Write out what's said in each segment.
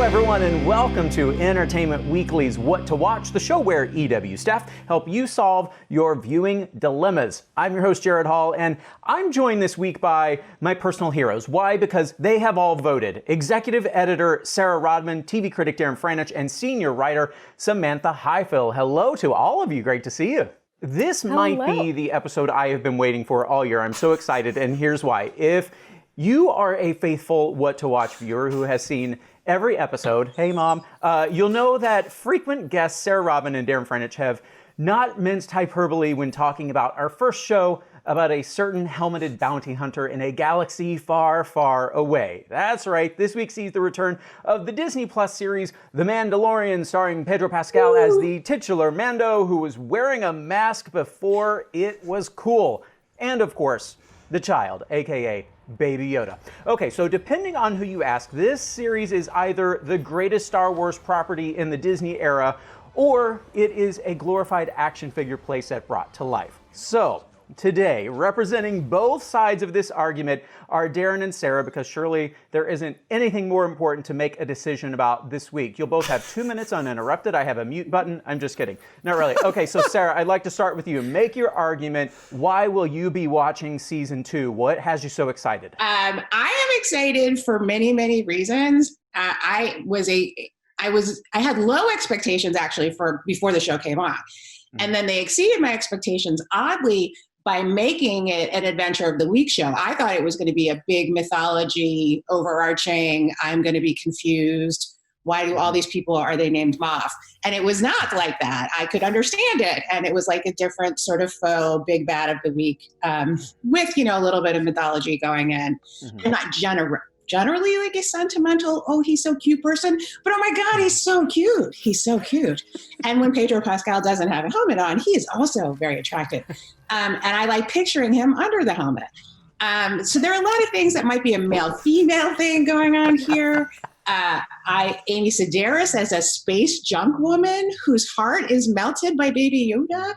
everyone, and welcome to Entertainment Weekly's What to Watch, the show where EW staff help you solve your viewing dilemmas. I'm your host, Gerrad Hall, and I'm joined this week by my personal heroes. Why? Because they have all voted. Executive editor Sarah Rodman, TV critic Darren Franich, and senior writer Samantha Highfill. Hello to all of you. Great to see you. This might be the episode I have been waiting for all year. I'm so excited, and here's why. If you are a faithful What to Watch viewer who has seen every episode, hey mom, you'll know that frequent guests Sarah Rodman and Darren Franich have not minced hyperbole when talking about our first show about a certain helmeted bounty hunter in a galaxy far, far away. That's right, this week sees the return of the Disney Plus series The Mandalorian, starring Pedro Pascal as the titular Mando, who was wearing a mask before it was cool. And of course, the child, aka Baby Yoda. Okay, so depending on who you ask, this series is either the greatest Star Wars property in the Disney era, or it is a glorified action figure playset brought to life. So, today, representing both sides of this argument are Darren and Sarah, because surely there isn't anything more important to make a decision about this week. You'll both have 2 minutes uninterrupted. I have a mute button. I'm just kidding. Not really. Okay, so Sarah, I'd like to start with you. Make your argument. Why will you be watching season 2? What has you so excited? I am excited for many, many reasons. I had low expectations actually for before the show came on. And then they exceeded my expectations oddly by making it an Adventure of the Week show. I thought it was going to be a big mythology, overarching, I'm going to be confused. Why do all these people, are they named Moff? And it was not like that. I could understand it. And it was like a different sort of faux big bad of the week with, a little bit of mythology going in. And not generally like a sentimental, oh, he's so cute person, but oh my God, he's so cute. He's so cute. And when Pedro Pascal doesn't have a helmet on, he is also very attractive. And I like picturing him under the helmet. So there are a lot of things that might be a male-female thing going on here. Amy Sedaris as a space junk woman whose heart is melted by Baby Yoda.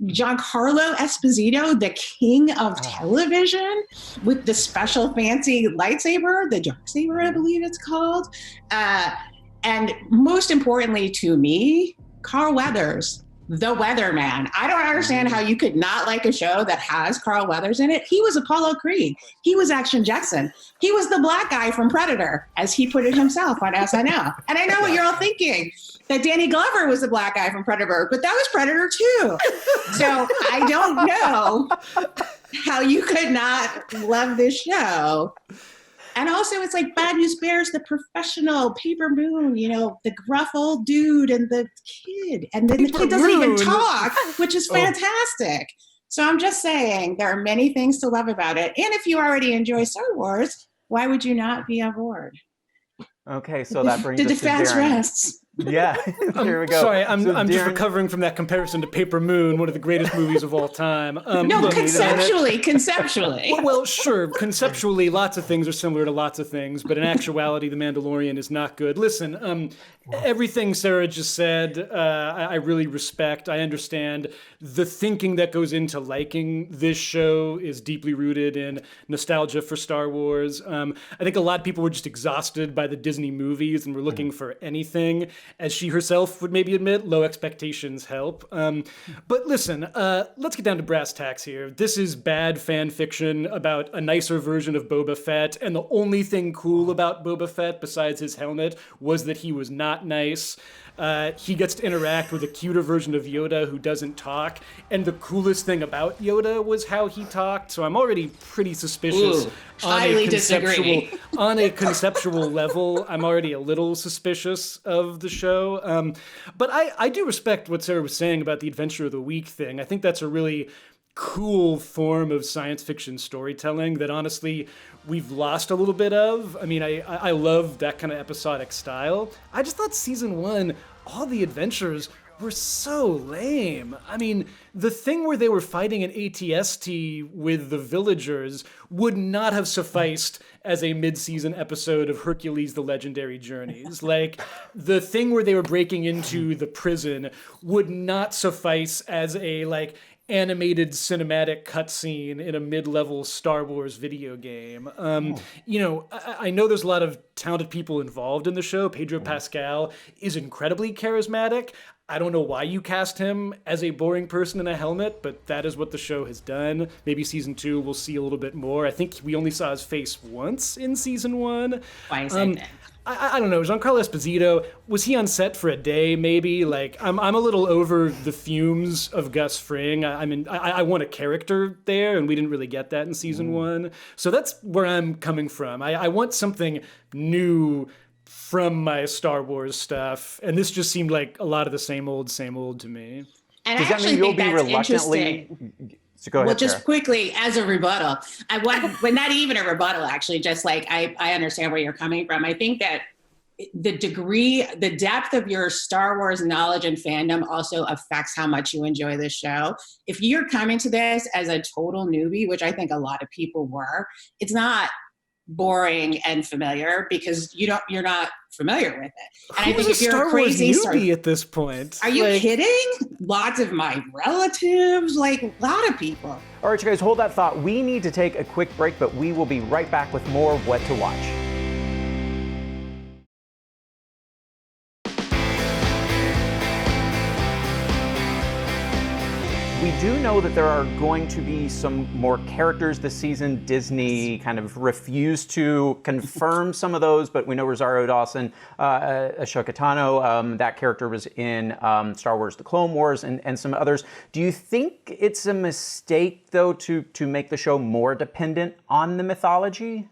Giancarlo Esposito, the king of television, with the special fancy lightsaber, the darksaber, I believe it's called. And most importantly to me, Carl Weathers, the Weatherman. I don't understand how you could not like a show that has Carl Weathers in it. He was Apollo Creed. He was Action Jackson. He was the black guy from Predator, as he put it himself on SNL. And I know what you're all thinking, that Danny Glover was the black guy from Predator, but that was Predator too. So I don't know how you could not love this show. And also it's like Bad News Bears, the professional, Paper Moon, the gruff old dude and the kid. And then the kid doesn't even talk, which is fantastic. So I'm just saying there are many things to love about it. And if you already enjoy Star Wars, why would you not be on board? Okay, so that brings us to defense Darren. Rests. Yeah, here we go. Sorry, I'm just recovering from that comparison to Paper Moon, one of the greatest movies of all time. No, conceptually. Well, sure, conceptually, lots of things are similar to lots of things, but in actuality, The Mandalorian is not good. Listen, everything Sarah just said, I really respect. I understand. The thinking that goes into liking this show is deeply rooted in nostalgia for Star Wars. I think a lot of people were just exhausted by the Disney movies and were looking for anything. As she herself would maybe admit, low expectations help. But listen, let's get down to brass tacks here. This is bad fan fiction about a nicer version of Boba Fett, and the only thing cool about Boba Fett, besides his helmet, was that he was not nice. He gets to interact with a cuter version of Yoda who doesn't talk, and the coolest thing about Yoda was how he talked, so I'm already pretty suspicious. Highly disagree. On a conceptual level, I'm already a little suspicious of the show. But I do respect what Sarah was saying about the Adventure of the Week thing. I think that's a really cool form of science fiction storytelling that honestly we've lost a little bit of. I mean, I love that kind of episodic style. I just thought season 1, all the adventures were so lame. I mean, the thing where they were fighting an AT-ST with the villagers would not have sufficed as a mid-season episode of Hercules: The Legendary Journeys. Like, the thing where they were breaking into the prison would not suffice as a, animated cinematic cutscene in a mid-level Star Wars video game. I know there's a lot of talented people involved in the show. Pedro Pascal is incredibly charismatic. I don't know why you cast him as a boring person in a helmet, but that is what the show has done. Maybe season 2 we'll see a little bit more. I think we only saw his face once in season 1. Twice, I think. I don't know, Giancarlo Esposito, was he on set for a day maybe? Like, I'm a little over the fumes of Gus Fring. I want a character there, and we didn't really get that in season 1. So that's where I'm coming from. I want something new from my Star Wars stuff, and this just seemed like a lot of the same old to me. And Does I that mean you'll be reluctantly... So go ahead, well, just Sarah. quickly, as a rebuttal, but not even a rebuttal, actually, just like I understand where you're coming from. I think that the depth of your Star Wars knowledge and fandom also affects how much you enjoy this show. If you're coming to this as a total newbie, which I think a lot of people were, it's not boring and familiar because you're not familiar with it. And I think if you're a crazy newbie at this point, are you kidding? Lots of my relatives, like a lot of people. All right, you guys, hold that thought. We need to take a quick break, but we will be right back with more of What to Watch. We do know that there are going to be some more characters this season. Disney kind of refused to confirm some of those, but we know Rosario Dawson, Ashoka Tano, that character was in Star Wars The Clone Wars and some others. Do you think it's a mistake, though, to make the show more dependent on the mythology?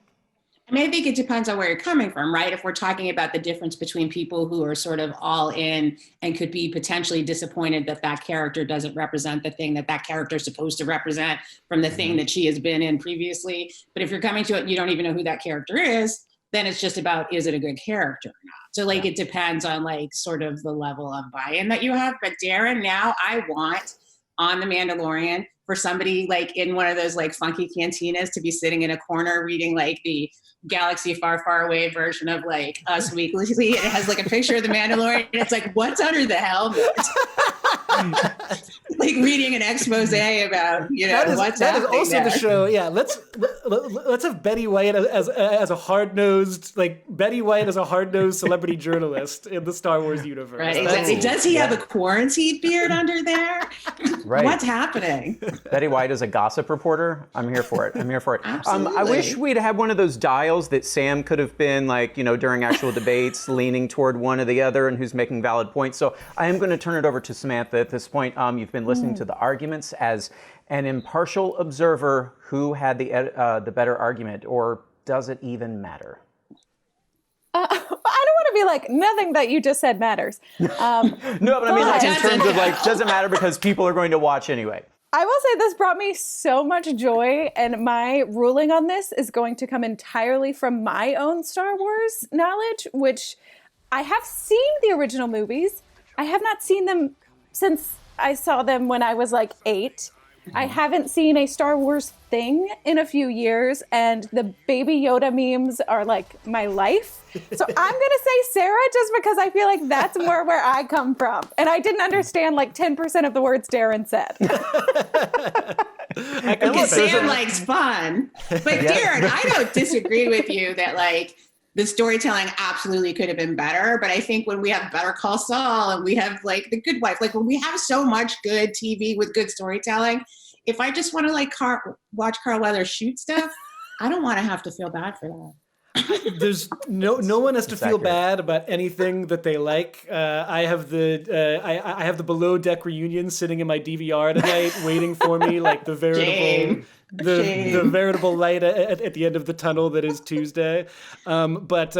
I mean, I think it depends on where you're coming from, right? If we're talking about the difference between people who are sort of all in and could be potentially disappointed that that character doesn't represent the thing that character is supposed to represent from the thing that she has been in previously. But if you're coming to it and you don't even know who that character is, then it's just about, is it a good character or not? So like, it depends on like sort of the level of buy-in that you have. But Darren, now I want on The Mandalorian for somebody like in one of those like funky cantinas to be sitting in a corner reading like the Galaxy Far, Far Away version of like Us Weekly, and it has like a picture of the Mandalorian, and it's like, what's under the helmet? Like reading an expose about, what's happening. That is also there. the show. Yeah, let's have Betty White as a hard-nosed, like Betty White as a hard-nosed celebrity journalist in the Star Wars universe. Right, exactly. Does he have a quarantine beard under there? Right. What's happening? Betty White is a gossip reporter. I'm here for it. Absolutely. I wish we'd had one of those dials that Sam could have been like, during actual debates, leaning toward one or the other and who's making valid points. So I am going to turn it over to Samantha at this point. You've been listening to the arguments as an impartial observer. Who had the better argument, or does it even matter? I don't want to be like, nothing that you just said matters. No, but I mean like in terms of like, does it matter because people are going to watch anyway? I will say this brought me so much joy, and my ruling on this is going to come entirely from my own Star Wars knowledge, which I have seen the original movies. I have not seen them since I saw them when I was like 8. I haven't seen a Star Wars thing in a few years, and the Baby Yoda memes are like my life. So I'm going to say Sarah just because I feel like that's more where I come from. And I didn't understand like 10% of the words Darren said. Because Sam likes fun. But Darren, I don't disagree with you that like the storytelling absolutely could have been better. But I think when we have Better Call Saul and we have like The Good Wife, like when we have so much good TV with good storytelling, if I just want to like watch Carl Weathers shoot stuff, I don't want to have to feel bad for that. There's no one has to feel bad about anything that they like. I have the Below Deck reunion sitting in my DVR tonight, waiting for me, like the veritable the veritable light at the end of the tunnel that is Tuesday. But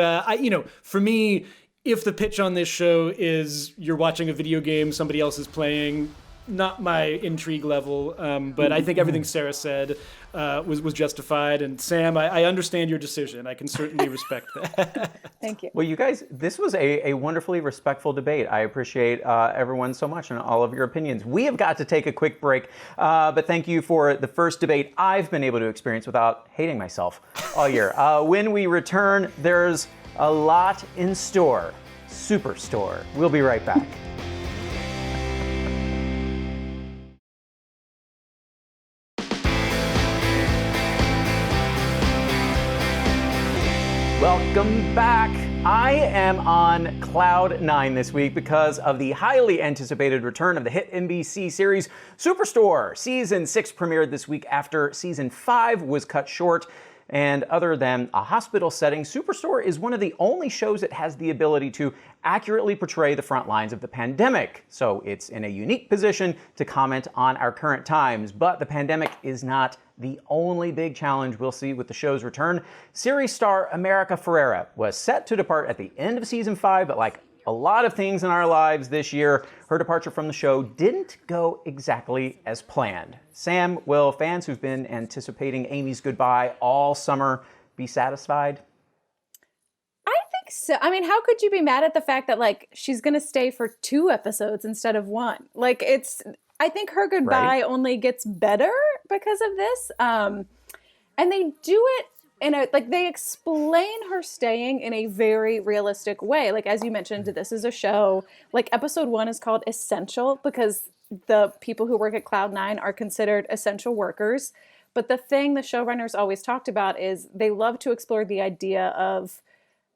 for me, if the pitch on this show is you're watching a video game somebody else is playing, not my intrigue level, but I think everything Sarah said was justified. And Sam, I understand your decision. I can certainly respect that. Thank you. Well, you guys, this was a wonderfully respectful debate. I appreciate everyone so much and all of your opinions. We have got to take a quick break, but thank you for the first debate I've been able to experience without hating myself all year. When we return, there's a lot in store. Superstore. We'll be right back. Welcome back. I am on cloud nine this week because of the highly anticipated return of the hit NBC series Superstore. Season 6 premiered this week after Season 5 was cut short. And other than a hospital setting, Superstore is one of the only shows that has the ability to accurately portray the front lines of the pandemic. So it's in a unique position to comment on our current times. But the pandemic is not the only big challenge we'll see with the show's return. Series star America Ferrera was set to depart at the end of Season 5, but like a lot of things in our lives this year, her departure from the show didn't go exactly as planned. Sam, will fans who've been anticipating Amy's goodbye all summer be satisfied? I think so. I mean, how could you be mad at the fact that like she's going to stay for 2 episodes instead of 1? Like I think her goodbye only gets better because of this. And they do it they explain her staying in a very realistic way. Like, as you mentioned, this is a show, like episode 1 is called Essential because the people who work at Cloud9 are considered essential workers. But the thing the showrunners always talked about is they love to explore the idea of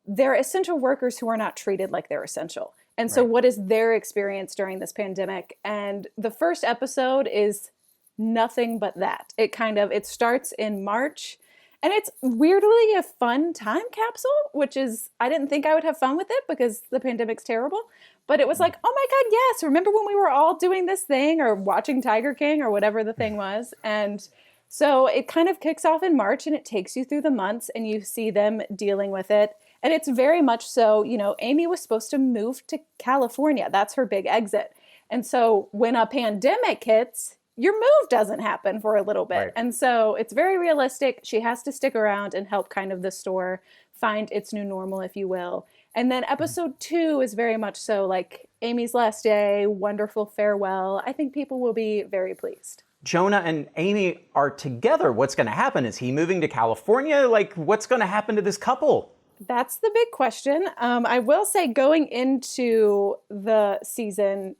they're essential workers who are not treated like they're essential. And so what is their experience during this pandemic? And the first episode is nothing but that. It starts in March. And it's weirdly a fun time capsule, which is, I didn't think I would have fun with it because the pandemic's terrible. But it was like, oh my God, yes. Remember when we were all doing this thing or watching Tiger King or whatever the thing was? And so it kind of kicks off in March and it takes you through the months and you see them dealing with it. And it's very much so, Amy was supposed to move to California. That's her big exit. And so when a pandemic hits, your move doesn't happen for a little bit. Right. And so it's very realistic. She has to stick around and help kind of the store find its new normal, if you will. And then episode 2 is very much so like Amy's last day, wonderful farewell. I think people will be very pleased. Jonah and Amy are together. What's going to happen? Is he moving to California? Like, what's going to happen to this couple? That's the big question. I will say going into the season,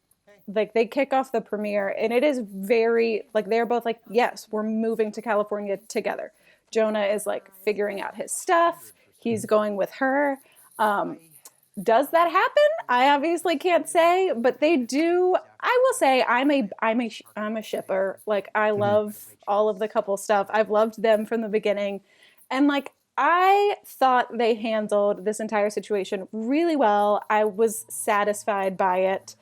like they kick off the premiere and it is very like they're both like, yes, we're moving to California together. Jonah is like figuring out his stuff. He's going with her. Does that happen? I obviously can't say, but they do. I will say I'm a shipper. Like I love all of the couple stuff. I've loved them from the beginning. And like I thought they handled this entire situation really well. I was satisfied by it.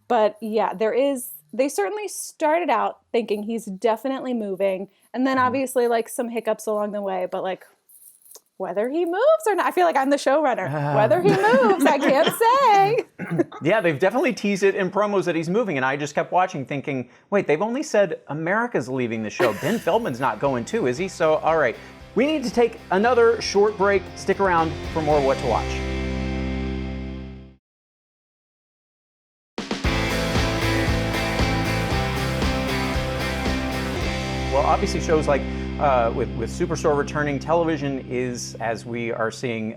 But yeah, they certainly started out thinking he's definitely moving. And then obviously like some hiccups along the way, but like whether he moves or not, I feel like I'm the showrunner. Whether he moves, I can't say. Yeah, they've definitely teased it in promos that he's moving. And I just kept watching thinking, wait, they've only said America's leaving the show. Ben Feldman's not going too, is he? So, all right. We need to take another short break. Stick around for more What to Watch. Well, obviously shows like with Superstore returning, television is, as we are seeing,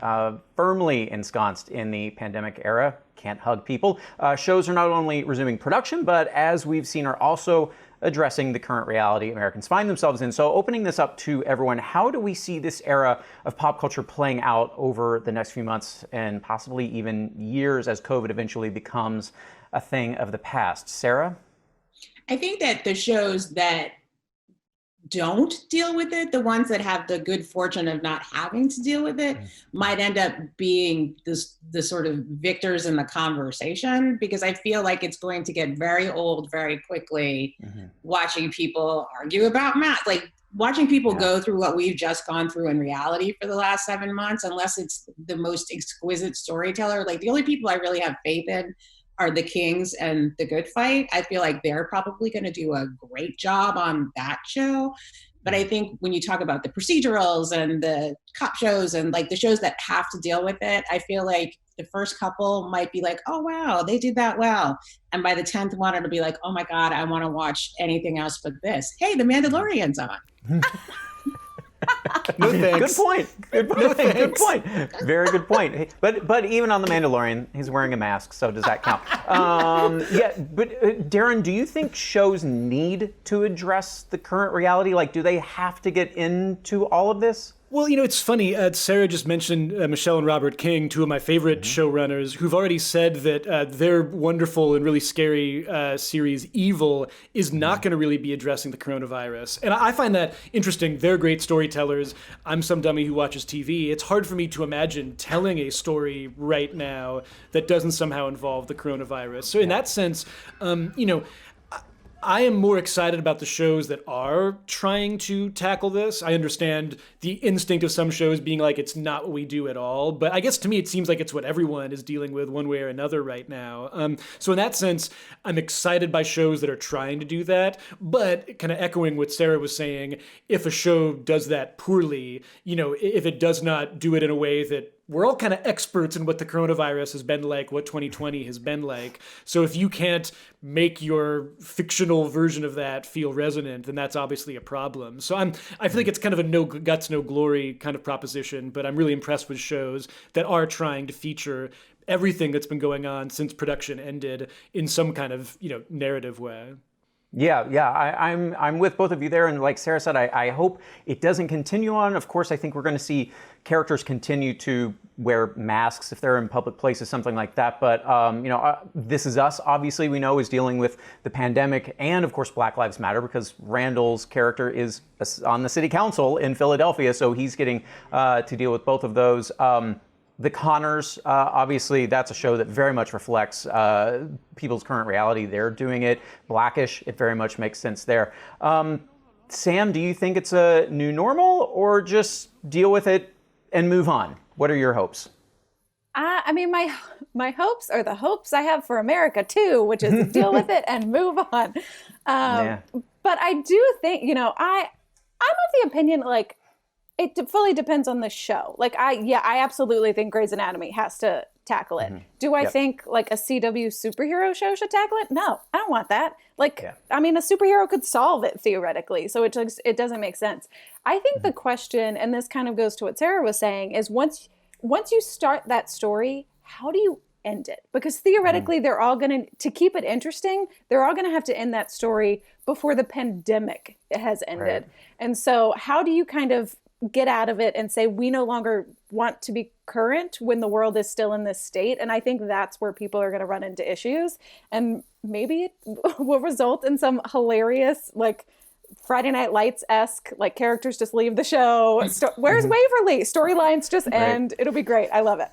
firmly ensconced in the pandemic era. Can't hug people. Shows are not only resuming production, but as we've seen, are also addressing the current reality Americans find themselves in. So opening this up to everyone, how do we see this era of pop culture playing out over the next few months and possibly even years as COVID eventually becomes a thing of the past? Sarah? I think that the shows that don't deal with it, the ones that have the good fortune of not having to deal with it, might end up being the sort of victors in the conversation, because I feel like it's going to get very old very quickly watching people argue about math, like watching people go through what we've just gone through in reality for the last 7 months, unless it's the most exquisite storyteller. Like the only people I really have faith in are the Kings and The Good Fight. I feel like they're probably going to do a great job on that show. But I think when you talk about the procedurals and the cop shows and like the shows that have to deal with it, I feel like the first couple might be like, oh, wow, they did that well. And by the 10th one, it'll be like, oh my God, I want to watch anything else but this. Hey, The Mandalorian's on. No thanks. Good point. Good point. Good point. Very good point. But even on The Mandalorian, he's wearing a mask, so does that count? But Darren, do you think shows need to address the current reality? Like, do they have to get into all of this? Well, it's funny. Sarah just mentioned Michelle and Robert King, two of my favorite showrunners, who've already said that their wonderful and really scary series, Evil, is not going to really be addressing the coronavirus. And I find that interesting. They're great storytellers. I'm some dummy who watches TV. It's hard for me to imagine telling a story right now that doesn't somehow involve the coronavirus. So in that sense, I am more excited about the shows that are trying to tackle this. I understand the instinct of some shows being like, it's not what we do at all. But I guess to me, it seems like it's what everyone is dealing with one way or another right now. So in that sense, I'm excited by shows that are trying to do that. But kind of echoing what Sarah was saying, if a show does that poorly, if it does not do it in a way that we're all kind of experts in what the coronavirus has been like, what 2020 has been like. So if you can't make your fictional version of that feel resonant, then that's obviously a problem. So I feel like it's kind of a no guts, no glory kind of proposition, but I'm really impressed with shows that are trying to feature everything that's been going on since production ended in some kind of, narrative way. Yeah, I'm with both of you there, and like Sarah said, I hope it doesn't continue on. Of course, I think we're going to see characters continue to wear masks if they're in public places, something like that. But This Is Us, obviously, we know is dealing with the pandemic, and of course, Black Lives Matter, because Randall's character is on the city council in Philadelphia, so he's getting to deal with both of those. The Connors, obviously, that's a show that very much reflects people's current reality. They're doing it. Blackish, it very much makes sense there. Sam, do you think it's a new normal or just deal with it and move on? What are your hopes? I mean, my hopes are the hopes I have for America, too, which is deal with it and move on. But I do think, I'm of the opinion, like, it fully depends on the show. Like, I absolutely think Grey's Anatomy has to tackle it. Do I think like a CW superhero show should tackle it? No, I don't want that. I mean, a superhero could solve it theoretically, so it doesn't make sense. I think the question, and this kind of goes to what Sarah was saying, is once you start that story, how do you end it? Because theoretically, they're all to keep it interesting, they're all gonna have to end that story before the pandemic has ended. Right. And so how do you kind of get out of it and say we no longer want to be current when the world is still in this state? And I think that's where people are going to run into issues, and maybe it will result in some hilarious like Friday Night Lights-esque, like characters just leave the show. Where's Waverly? Storylines just end. It'll be great. I love it.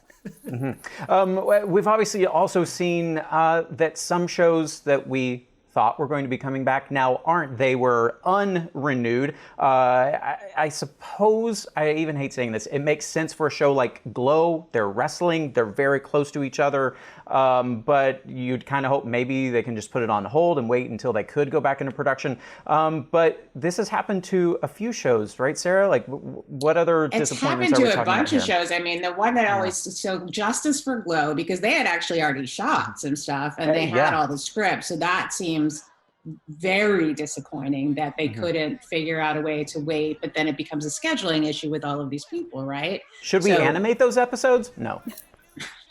We've obviously also seen that some shows that we thought were going to be coming back now aren't. They were unrenewed. I suppose, I even hate saying this, it makes sense for a show like Glow. They're wrestling, they're very close to each other, but you'd kind of hope maybe they can just put it on hold and wait until they could go back into production. But this has happened to a few shows, right, Sarah? Like, what other disappointments are we talking about? It's happened to a bunch of shows. I mean, the one that always showed Justice for Glow, because they had actually already shot some stuff and they had all the scripts, so that seems very disappointing that they couldn't figure out a way to wait, but then it becomes a scheduling issue with all of these people, right? Should we animate those episodes? No.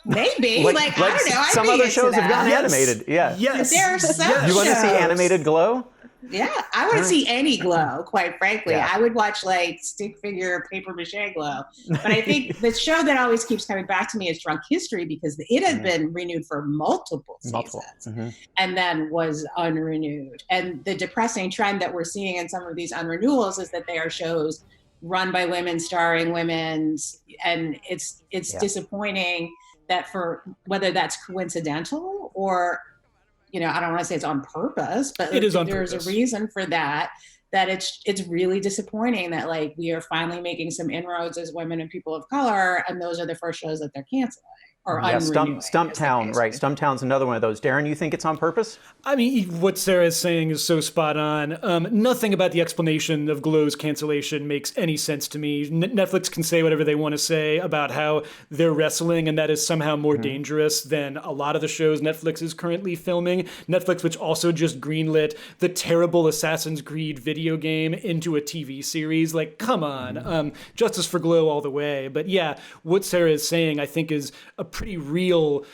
Maybe. I don't know. Some other shows have gotten animated. Yeah. Yes. There are some You want to see animated Glow? Yeah, I want to see any Glow, quite frankly. Yeah. I would watch like stick figure paper mache Glow. But I think the show that always keeps coming back to me is Drunk History, because it has been renewed for multiple seasons and then was unrenewed. And the depressing trend that we're seeing in some of these unrenewals is that they are shows run by women, starring women, and it's disappointing that for whether that's coincidental or I don't want to say it's on purpose, but it is on there's purpose. A reason for that it's really disappointing that like we are finally making some inroads as women and people of color, and those are the first shows that they're canceling. or Yeah, unrenewing. Stumptown, right? Stumptown's another one of those. Darren, you think it's on purpose? I mean, what Sarah is saying is so spot on. Nothing about the explanation of Glow's cancellation makes any sense to me. Netflix can say whatever they want to say about how they're wrestling, and that is somehow more dangerous than a lot of the shows Netflix is currently filming. Netflix, which also just greenlit the terrible Assassin's Creed video game into a TV series. Like, come on. Justice for Glow all the way. But yeah, what Sarah is saying, I think, is a pretty real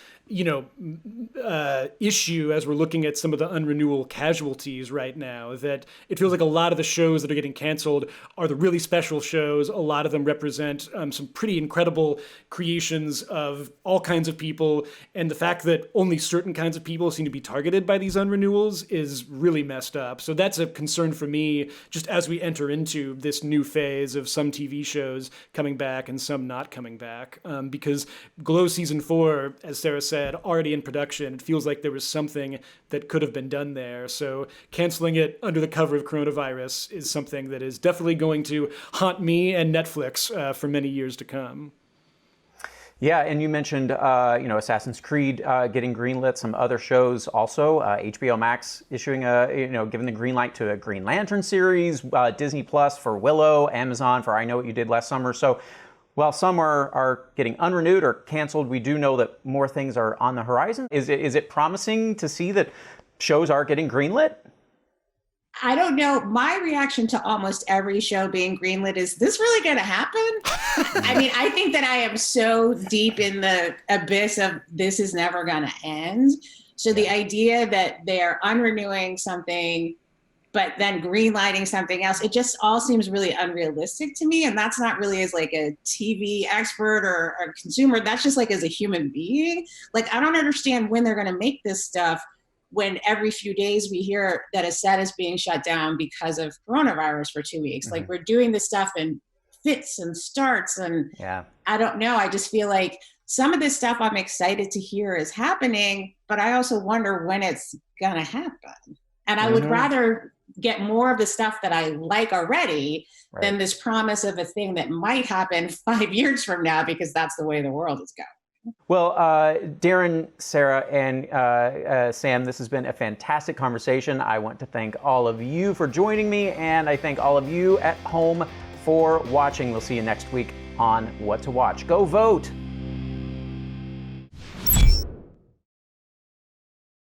issue as we're looking at some of the unrenewal casualties right now, that it feels like a lot of the shows that are getting canceled are the really special shows. A lot of them represent some pretty incredible creations of all kinds of people. And the fact that only certain kinds of people seem to be targeted by these unrenewals is really messed up. So that's a concern for me, just as we enter into this new phase of some TV shows coming back and some not coming back. Because Glow Season 4, as Sarah said, already in production, it feels like there was something that could have been done there. So canceling it under the cover of coronavirus is something that is definitely going to haunt me and Netflix for many years to come. Yeah, and you mentioned, Assassin's Creed getting greenlit, some other shows also. HBO Max issuing giving the green light to a Green Lantern series, Disney Plus for Willow, Amazon for I Know What You Did Last Summer. So while some are getting unrenewed or canceled, we do know that more things are on the horizon. Is it promising to see that shows are getting greenlit? I don't know. My reaction to almost every show being greenlit is, this really going to happen? I mean, I think that I am so deep in the abyss of this is never going to end. So the idea that they're unrenewing something, but then greenlighting something else, it just all seems really unrealistic to me. And that's not really as like a TV expert or a consumer. That's just like as a human being. Like, I don't understand when they're going to make this stuff when every few days we hear that a set is being shut down because of coronavirus for 2 weeks. Like, we're doing this stuff in fits and starts. And I don't know. I just feel like some of this stuff I'm excited to hear is happening, but I also wonder when it's going to happen. And I would rather get more of the stuff that I like already than this promise of a thing that might happen 5 years from now, because that's the way the world is going. Well, Darren, Sarah, and Sam, this has been a fantastic conversation. I want to thank all of you for joining me, and I thank all of you at home for watching. We'll see you next week on What to Watch. Go vote!